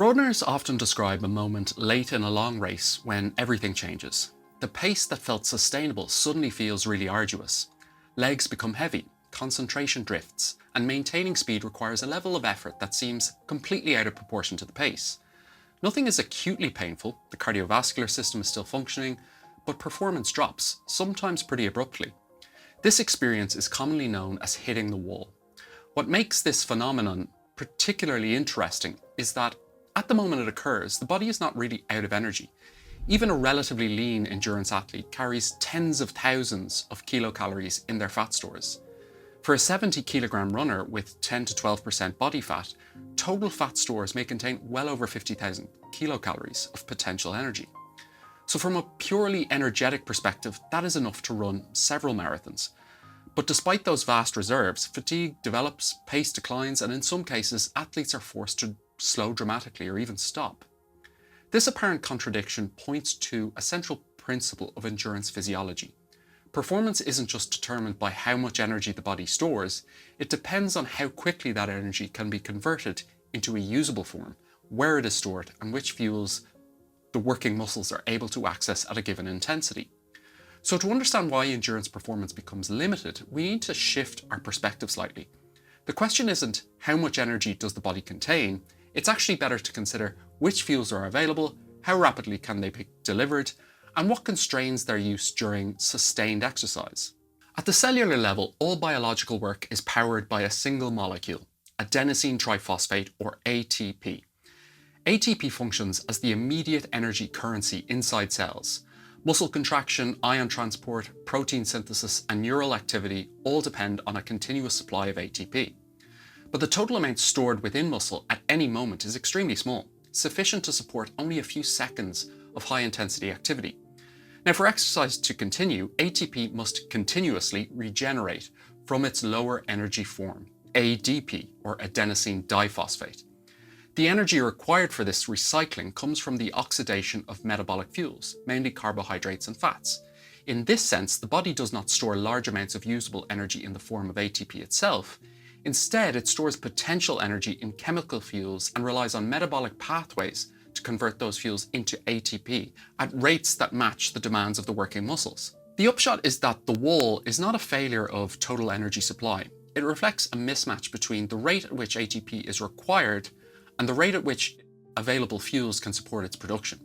Runners often describe a moment late in a long race when everything changes. The pace that felt sustainable suddenly feels really arduous. Legs become heavy, concentration drifts, and maintaining speed requires a level of effort that seems completely out of proportion to the pace. Nothing is acutely painful, the cardiovascular system is still functioning, but performance drops, sometimes pretty abruptly. This experience is commonly known as hitting the wall. What makes this phenomenon particularly interesting is that at the moment it occurs, the body is not really out of energy. Even a relatively lean endurance athlete carries tens of thousands of kilocalories in their fat stores. For a 70 kilogram runner with 10 to 12% body fat, total fat stores may contain well over 50,000 kilocalories of potential energy. So from a purely energetic perspective, that is enough to run several marathons. But despite those vast reserves, fatigue develops, pace declines, and in some cases, athletes are forced to slow dramatically or even stop. This apparent contradiction points to a central principle of endurance physiology. Performance isn't just determined by how much energy the body stores, it depends on how quickly that energy can be converted into a usable form, where it is stored, and which fuels the working muscles are able to access at a given intensity. So to understand why endurance performance becomes limited, we need to shift our perspective slightly. The question isn't how much energy does the body contain, it's actually better to consider which fuels are available, how rapidly can they be delivered, and what constrains their use during sustained exercise. At the cellular level, all biological work is powered by a single molecule, adenosine triphosphate or ATP. ATP functions as the immediate energy currency inside cells. Muscle contraction, ion transport, protein synthesis, and neural activity all depend on a continuous supply of ATP. But the total amount stored within muscle at any moment is extremely small, sufficient to support only a few seconds of high-intensity activity. Now, for exercise to continue, ATP must continuously regenerate from its lower energy form, ADP, or adenosine diphosphate. The energy required for this recycling comes from the oxidation of metabolic fuels, mainly carbohydrates and fats. In this sense, the body does not store large amounts of usable energy in the form of ATP itself. Instead, it stores potential energy in chemical fuels and relies on metabolic pathways to convert those fuels into ATP at rates that match the demands of the working muscles. The upshot is that the wall is not a failure of total energy supply. It reflects a mismatch between the rate at which ATP is required and the rate at which available fuels can support its production.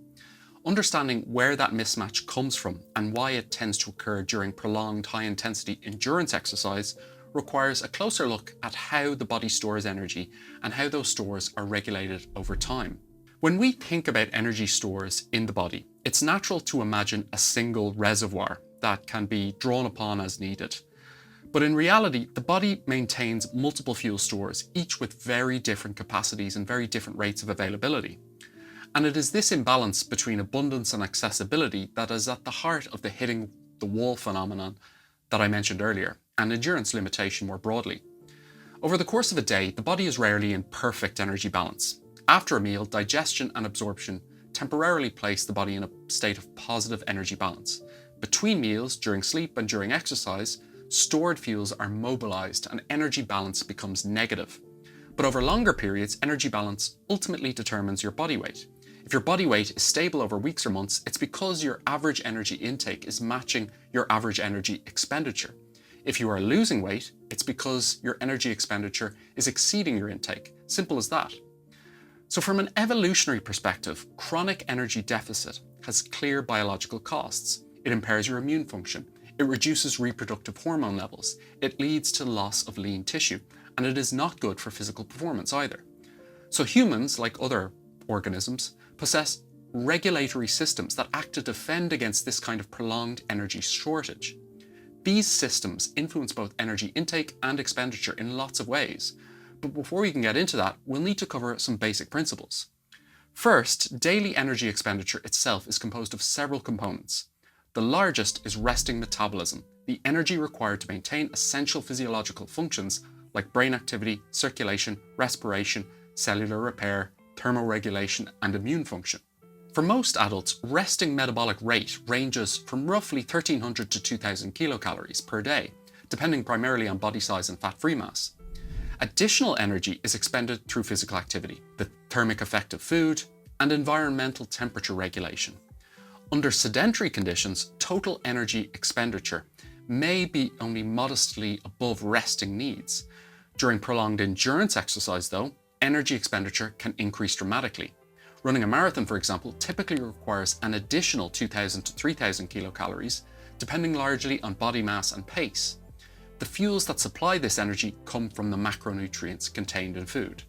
Understanding where that mismatch comes from and why it tends to occur during prolonged high-intensity endurance exercise requires a closer look at how the body stores energy and how those stores are regulated over time. When we think about energy stores in the body, it's natural to imagine a single reservoir that can be drawn upon as needed. But in reality, the body maintains multiple fuel stores, each with very different capacities and very different rates of availability. And it is this imbalance between abundance and accessibility that is at the heart of the hitting the wall phenomenon that I mentioned earlier, and endurance limitation more broadly. Over the course of a day, the body is rarely in perfect energy balance. After a meal, digestion and absorption temporarily place the body in a state of positive energy balance. Between meals, during sleep, and during exercise, stored fuels are mobilized and energy balance becomes negative. But over longer periods, energy balance ultimately determines your body weight. If your body weight is stable over weeks or months, it's because your average energy intake is matching your average energy expenditure. If you are losing weight, it's because your energy expenditure is exceeding your intake. Simple as that. So from an evolutionary perspective, chronic energy deficit has clear biological costs. It impairs your immune function. It reduces reproductive hormone levels. It leads to loss of lean tissue, and it is not good for physical performance either. So humans, like other organisms, possess regulatory systems that act to defend against this kind of prolonged energy shortage. These systems influence both energy intake and expenditure in lots of ways. But before we can get into that, we'll need to cover some basic principles. First, daily energy expenditure itself is composed of several components. The largest is resting metabolism, the energy required to maintain essential physiological functions like brain activity, circulation, respiration, cellular repair, thermoregulation, and immune function. For most adults, resting metabolic rate ranges from roughly 1,300 to 2,000 kilocalories per day, depending primarily on body size and fat-free mass. Additional energy is expended through physical activity, the thermic effect of food, and environmental temperature regulation. Under sedentary conditions, total energy expenditure may be only modestly above resting needs. During prolonged endurance exercise, though, energy expenditure can increase dramatically. Running a marathon, for example, typically requires an additional 2,000 to 3,000 kilocalories, depending largely on body mass and pace. The fuels that supply this energy come from the macronutrients contained in food: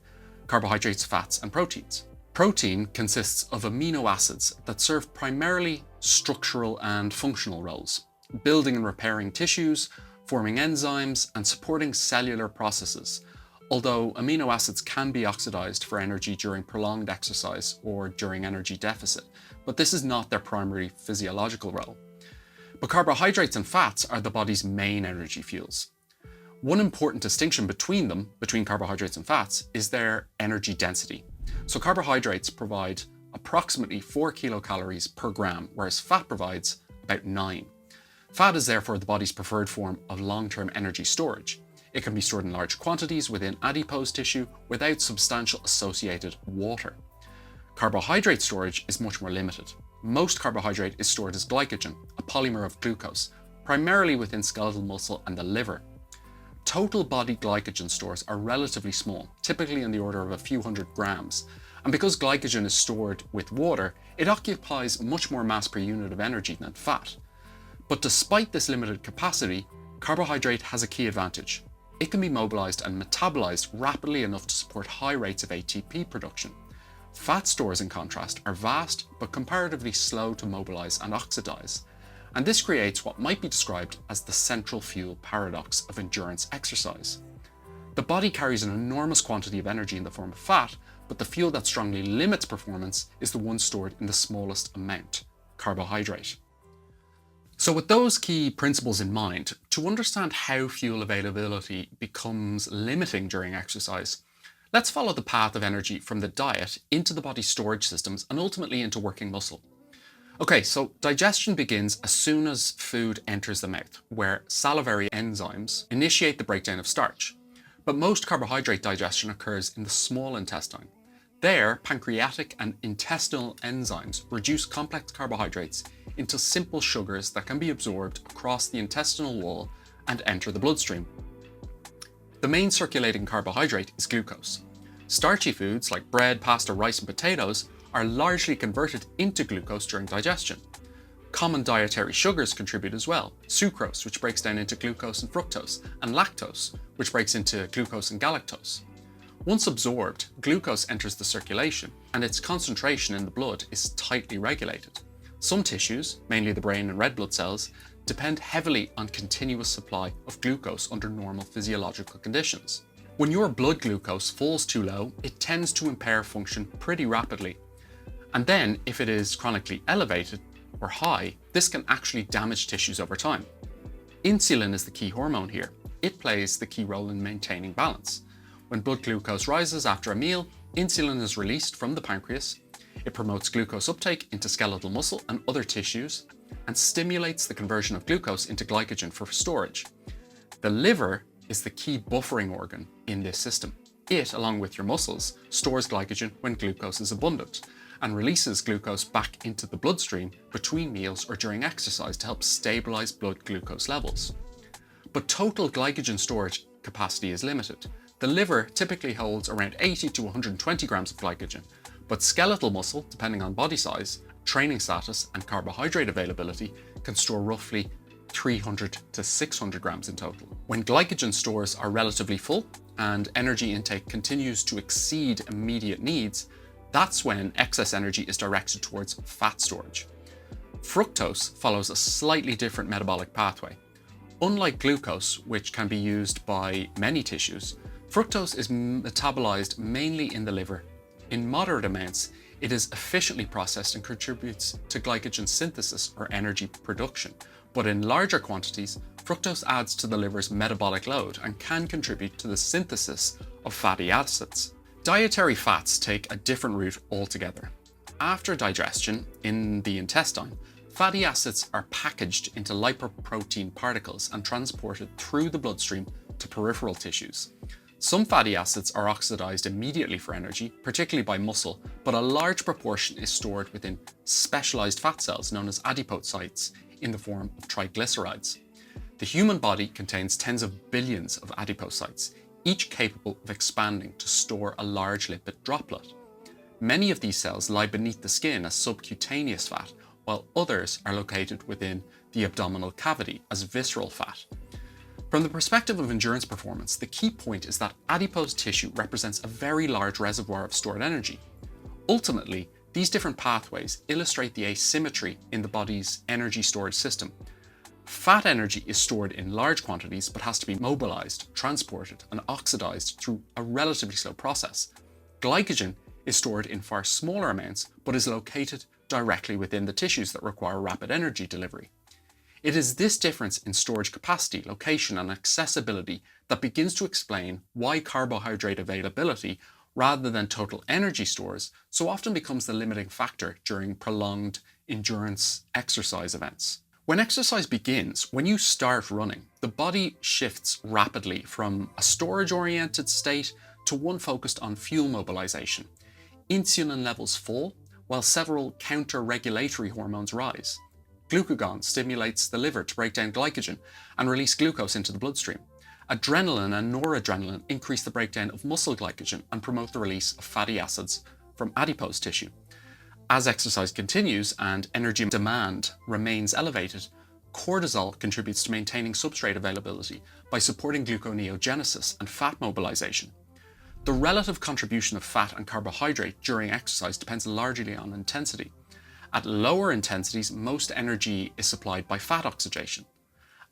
carbohydrates, fats, and proteins. Protein consists of amino acids that serve primarily structural and functional roles, building and repairing tissues, forming enzymes, and supporting cellular processes, although amino acids can be oxidized for energy during prolonged exercise or during energy deficit, but this is not their primary physiological role. But carbohydrates and fats are the body's main energy fuels. One important distinction between them, between carbohydrates and fats, is their energy density. So carbohydrates provide approximately 4 kilocalories per gram, whereas fat provides about 9. Fat is therefore the body's preferred form of long-term energy storage. It can be stored in large quantities within adipose tissue without substantial associated water. Carbohydrate storage is much more limited. Most carbohydrate is stored as glycogen, a polymer of glucose, primarily within skeletal muscle and the liver. Total body glycogen stores are relatively small, typically in the order of a few hundred grams, and because glycogen is stored with water, it occupies much more mass per unit of energy than fat. But despite this limited capacity, carbohydrate has a key advantage. It can be mobilized and metabolized rapidly enough to support high rates of ATP production. Fat stores, in contrast, are vast but comparatively slow to mobilize and oxidize, and this creates what might be described as the central fuel paradox of endurance exercise. The body carries an enormous quantity of energy in the form of fat, but the fuel that strongly limits performance is the one stored in the smallest amount: carbohydrate. So with those key principles in mind, to understand how fuel availability becomes limiting during exercise, let's follow the path of energy from the diet into the body's storage systems and ultimately into working muscle. Okay, so digestion begins as soon as food enters the mouth, where salivary enzymes initiate the breakdown of starch. But most carbohydrate digestion occurs in the small intestine. There, pancreatic and intestinal enzymes reduce complex carbohydrates into simple sugars that can be absorbed across the intestinal wall and enter the bloodstream. The main circulating carbohydrate is glucose. Starchy foods like bread, pasta, rice, and potatoes are largely converted into glucose during digestion. Common dietary sugars contribute as well: sucrose, which breaks down into glucose and fructose, and lactose, which breaks into glucose and galactose. Once absorbed, glucose enters the circulation, and its concentration in the blood is tightly regulated. Some tissues, mainly the brain and red blood cells, depend heavily on continuous supply of glucose under normal physiological conditions. When your blood glucose falls too low, it tends to impair function pretty rapidly. And then, if it is chronically elevated or high, this can actually damage tissues over time. Insulin is the key hormone here. It plays the key role in maintaining balance. When blood glucose rises after a meal, insulin is released from the pancreas. It promotes glucose uptake into skeletal muscle and other tissues, and stimulates the conversion of glucose into glycogen for storage. The liver is the key buffering organ in this system. It, along with your muscles, stores glycogen when glucose is abundant, and releases glucose back into the bloodstream between meals or during exercise to help stabilize blood glucose levels. But total glycogen storage capacity is limited. The liver typically holds around 80 to 120 grams of glycogen, but skeletal muscle, depending on body size, training status, and carbohydrate availability, can store roughly 300 to 600 grams in total. When glycogen stores are relatively full and energy intake continues to exceed immediate needs, that's when excess energy is directed towards fat storage. Fructose follows a slightly different metabolic pathway. Unlike glucose, which can be used by many tissues, fructose is metabolized mainly in the liver. In moderate amounts, it is efficiently processed and contributes to glycogen synthesis or energy production. But in larger quantities, fructose adds to the liver's metabolic load and can contribute to the synthesis of fatty acids. Dietary fats take a different route altogether. After digestion in the intestine, fatty acids are packaged into lipoprotein particles and transported through the bloodstream to peripheral tissues. Some fatty acids are oxidized immediately for energy, particularly by muscle, but a large proportion is stored within specialized fat cells known as adipocytes in the form of triglycerides. The human body contains tens of billions of adipocytes, each capable of expanding to store a large lipid droplet. Many of these cells lie beneath the skin as subcutaneous fat, while others are located within the abdominal cavity as visceral fat. From the perspective of endurance performance, the key point is that adipose tissue represents a very large reservoir of stored energy. Ultimately, these different pathways illustrate the asymmetry in the body's energy storage system. Fat energy is stored in large quantities but has to be mobilized, transported, and oxidized through a relatively slow process. Glycogen is stored in far smaller amounts but is located directly within the tissues that require rapid energy delivery. It is this difference in storage capacity, location, and accessibility that begins to explain why carbohydrate availability, rather than total energy stores, so often becomes the limiting factor during prolonged endurance exercise events. When exercise begins, when you start running, the body shifts rapidly from a storage-oriented state to one focused on fuel mobilization. Insulin levels fall, while several counter-regulatory hormones rise. Glucagon stimulates the liver to break down glycogen and release glucose into the bloodstream. Adrenaline and noradrenaline increase the breakdown of muscle glycogen and promote the release of fatty acids from adipose tissue. As exercise continues and energy demand remains elevated, cortisol contributes to maintaining substrate availability by supporting gluconeogenesis and fat mobilization. The relative contribution of fat and carbohydrate during exercise depends largely on intensity. At lower intensities, most energy is supplied by fat oxidation.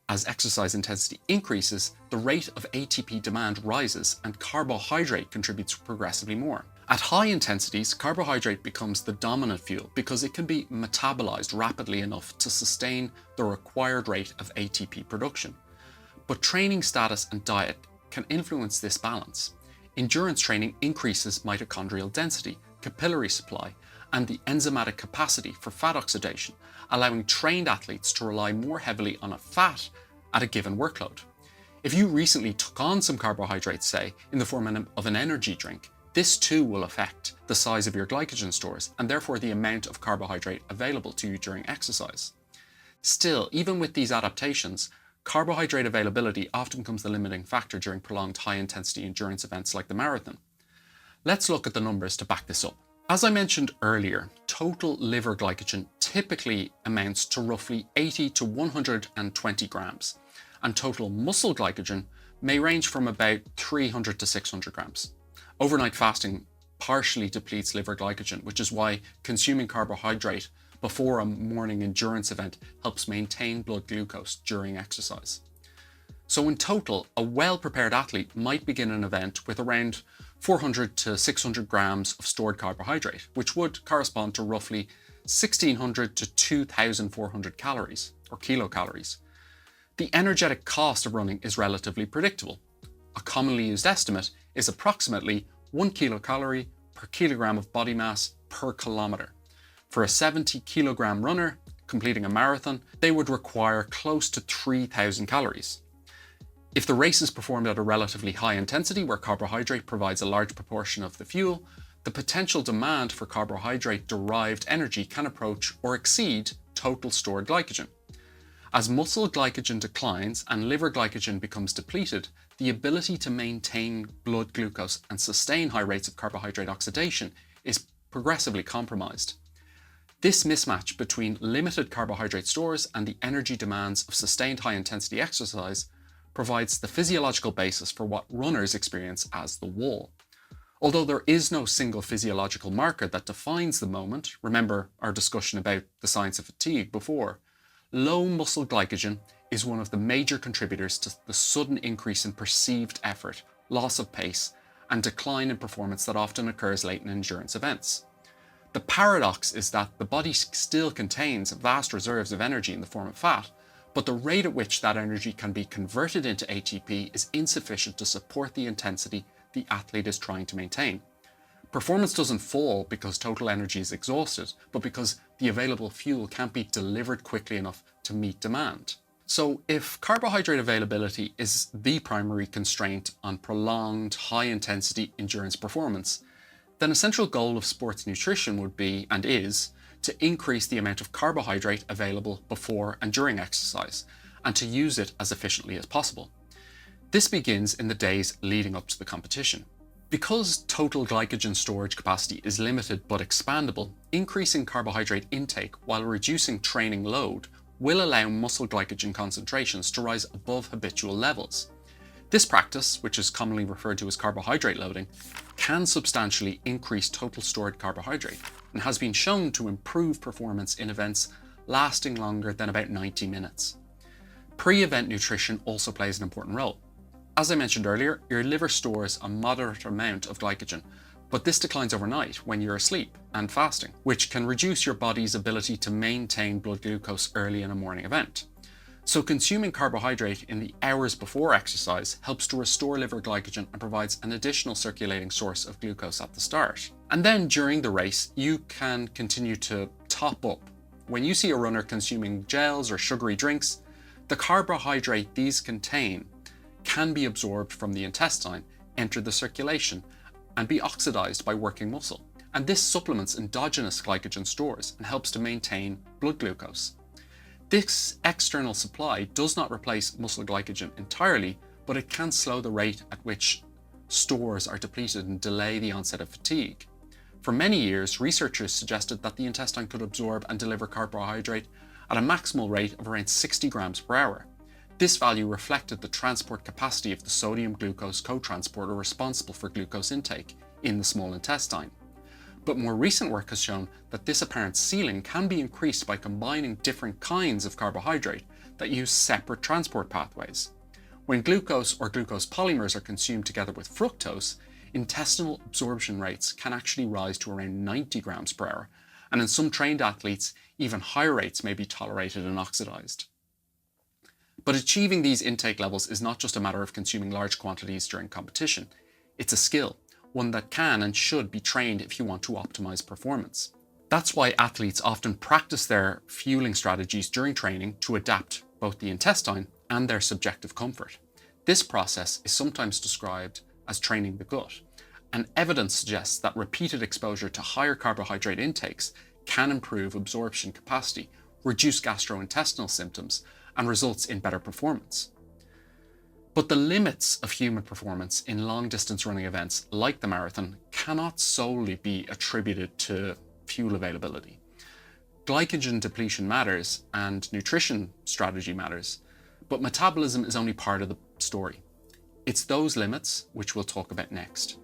As exercise intensity increases, the rate of ATP demand rises and carbohydrate contributes progressively more. At high intensities, carbohydrate becomes the dominant fuel because it can be metabolized rapidly enough to sustain the required rate of ATP production. But training status and diet can influence this balance. Endurance training increases mitochondrial density, capillary supply, and the enzymatic capacity for fat oxidation, allowing trained athletes to rely more heavily on a fat at a given workload. If you recently took on some carbohydrates, say, in the form of an energy drink, this too will affect the size of your glycogen stores and therefore the amount of carbohydrate available to you during exercise. Still, even with these adaptations, carbohydrate availability often becomes the limiting factor during prolonged high-intensity endurance events like the marathon. Let's look at the numbers to back this up. As I mentioned earlier, total liver glycogen typically amounts to roughly 80 to 120 grams, and total muscle glycogen may range from about 300 to 600 grams. Overnight fasting partially depletes liver glycogen, which is why consuming carbohydrate before a morning endurance event helps maintain blood glucose during exercise. So in total, a well-prepared athlete might begin an event with around 400 to 600 grams of stored carbohydrate, which would correspond to roughly 1,600 to 2,400 calories, or kilocalories. The energetic cost of running is relatively predictable. A commonly used estimate is approximately 1 kilocalorie per kilogram of body mass per kilometer. For a 70 kilogram runner completing a marathon, they would require close to 3,000 calories. If the race is performed at a relatively high intensity where carbohydrate provides a large proportion of the fuel, the potential demand for carbohydrate-derived energy can approach or exceed total stored glycogen. As muscle glycogen declines and liver glycogen becomes depleted, the ability to maintain blood glucose and sustain high rates of carbohydrate oxidation is progressively compromised. This mismatch between limited carbohydrate stores and the energy demands of sustained high-intensity exercise provides the physiological basis for what runners experience as the wall. Although there is no single physiological marker that defines the moment, remember our discussion about the science of fatigue before, low muscle glycogen is one of the major contributors to the sudden increase in perceived effort, loss of pace, and decline in performance that often occurs late in endurance events. The paradox is that the body still contains vast reserves of energy in the form of fat, but the rate at which that energy can be converted into ATP is insufficient to support the intensity the athlete is trying to maintain. Performance doesn't fall because total energy is exhausted, but because the available fuel can't be delivered quickly enough to meet demand. So if carbohydrate availability is the primary constraint on prolonged high-intensity endurance performance, then a central goal of sports nutrition would be, and is, to increase the amount of carbohydrate available before and during exercise, and to use it as efficiently as possible. This begins in the days leading up to the competition. Because total glycogen storage capacity is limited but expandable, increasing carbohydrate intake while reducing training load will allow muscle glycogen concentrations to rise above habitual levels. This practice, which is commonly referred to as carbohydrate loading, can substantially increase total stored carbohydrate and has been shown to improve performance in events lasting longer than about 90 minutes. Pre-event nutrition also plays an important role. As I mentioned earlier, your liver stores a moderate amount of glycogen, but this declines overnight when you're asleep and fasting, which can reduce your body's ability to maintain blood glucose early in a morning event. So consuming carbohydrate in the hours before exercise helps to restore liver glycogen and provides an additional circulating source of glucose at the start. And then during the race, you can continue to top up. When you see a runner consuming gels or sugary drinks, the carbohydrate these contain can be absorbed from the intestine, enter the circulation, and be oxidized by working muscle. And this supplements endogenous glycogen stores and helps to maintain blood glucose. This external supply does not replace muscle glycogen entirely, but it can slow the rate at which stores are depleted and delay the onset of fatigue. For many years, researchers suggested that the intestine could absorb and deliver carbohydrate at a maximal rate of around 60 grams per hour. This value reflected the transport capacity of the sodium-glucose cotransporter responsible for glucose intake in the small intestine. But more recent work has shown that this apparent ceiling can be increased by combining different kinds of carbohydrate that use separate transport pathways. When glucose or glucose polymers are consumed together with fructose, intestinal absorption rates can actually rise to around 90 grams per hour, and in some trained athletes, even higher rates may be tolerated and oxidized. But achieving these intake levels is not just a matter of consuming large quantities during competition. It's a skill, one that can and should be trained if you want to optimize performance. That's why athletes often practice their fueling strategies during training to adapt both the intestine and their subjective comfort. This process is sometimes described as training the gut, and evidence suggests that repeated exposure to higher carbohydrate intakes can improve absorption capacity, reduce gastrointestinal symptoms, and results in better performance. But the limits of human performance in long-distance running events like the marathon cannot solely be attributed to fuel availability. Glycogen depletion matters and nutrition strategy matters, but metabolism is only part of the story. It's those limits which we'll talk about next.